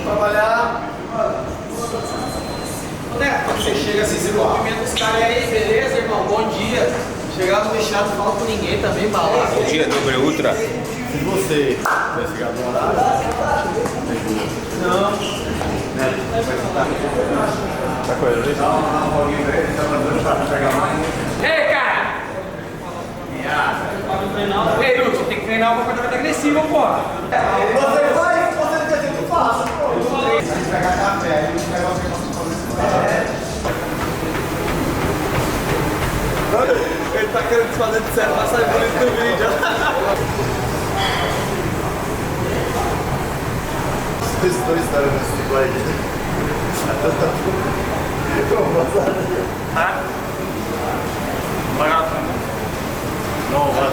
Trabalhar. Quando você chega assim, você cumprimenta os caras aí, beleza, irmão? Bom dia. Chegar no vestiário, não fala com ninguém também, balada. Bom dia, Dobre Ultra. Se você vai chegar no horário, Não. tá com ele, Ei, cara! Ei, Lúcio, tem que treinar uma comportamento agressivo, porra. Você vai, você quer dizer que faça. A gente pega café, a gente pega o que ele tá querendo desfazer de sério, mas sai bonito no vídeo. Os dois estavam nesse tipo aí. Como passar? Ah? Barato. Não, vai.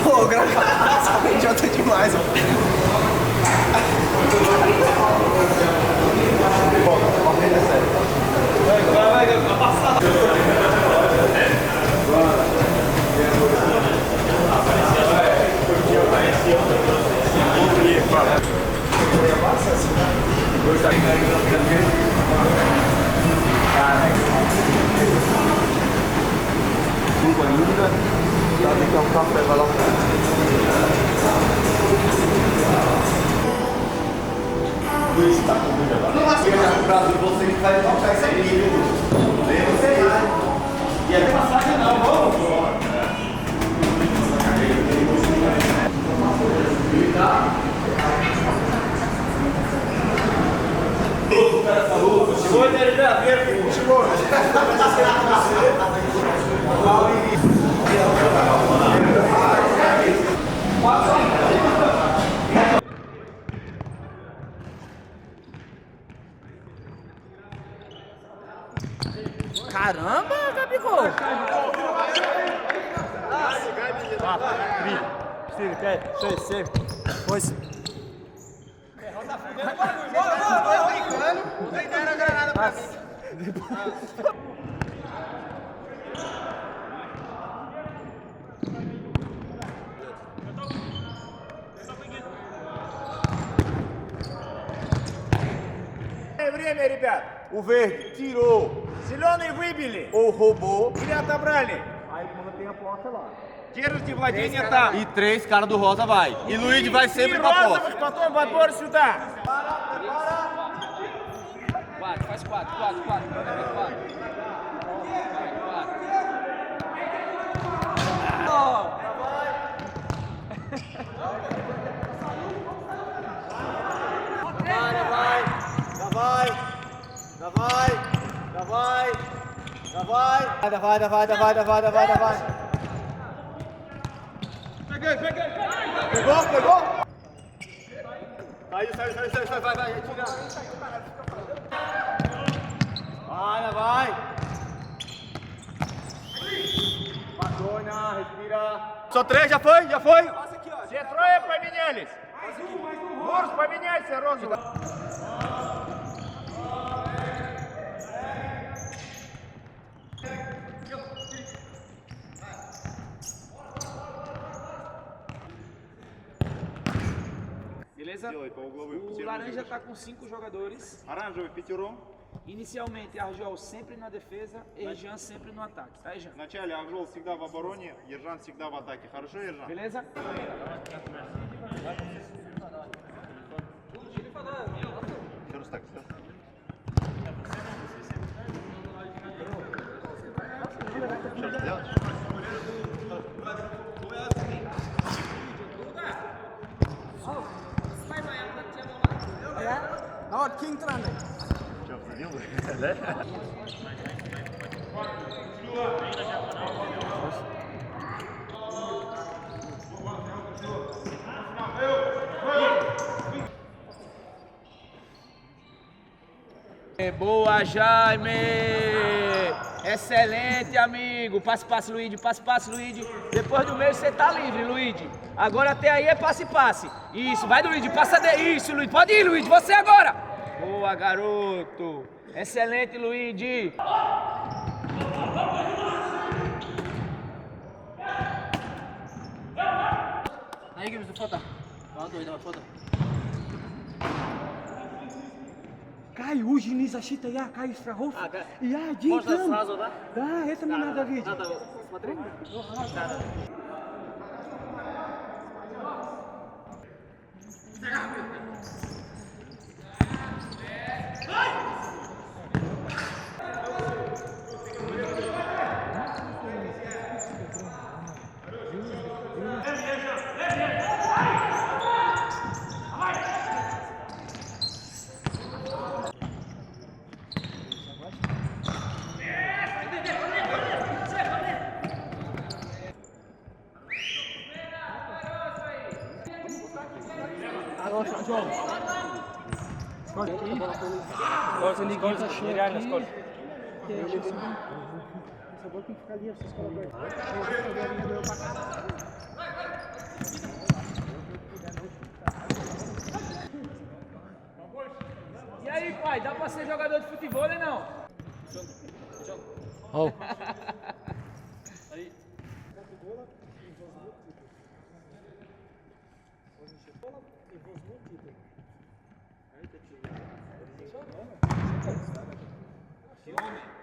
Ô, graças idiota demais, mano. Vai passar. Sabe que é um café, vai lá. Luiz, tá com dúvida agora. No Brasil, você que vai tocar isso aí, viu? Vem você aí. E é passagem não, vamos? O cara falou, chegou ele deve haver, chegou. Caramba, Gabigol! 4, 3, 6, 7, 8. Время, ребят. O verde tirou. Зеленый выбили. Ou roubou. Или отобрали. Aí mantém a posse lá. Держите владение там. E 3 caras do rosa vai. E Luiz vai sempre pra posse. розовых потом в отбор сюда. Quatro, faz quatro. Vai. Pegou? Saiu, vai, tira. Vai. Padona, respira. Só 3, já foi? Все трое поменялись. Мурс, поменяйся, розовый. Beleza? O laranja tá com 5 jogadores. Оранжевый пятером. Inicialmente, Arjol sempre na defesa e Erjan sempre no ataque, tá, Erjan? Вначале Акжол всегда в обороне, Ержан всегда в атаке. Хорошо, Ержан? Beleza? Еще раз так, все. Что сделать? Что, обсудил? Да? Boa, Jaime! Excelente, amigo. Passe, Luigi. Passe, Luigi. Depois do meio você tá livre, Luigi. Agora até aí é passe. Isso, vai, Luigi. Passa isso, Luigi. Pode ir, Luigi. Você agora. Boa, garoto. Excelente, Luigi. Aí, Guilherme, du foto. War doido, foto. Кай, ужин защита я, Кай страхов. Я Можно диком. сразу, да? Да, это мне надо видеть. Надо смотреть? Да. Нереально сколько. E aí, pai, dá pra ser jogador de futebol ou não? Que homem.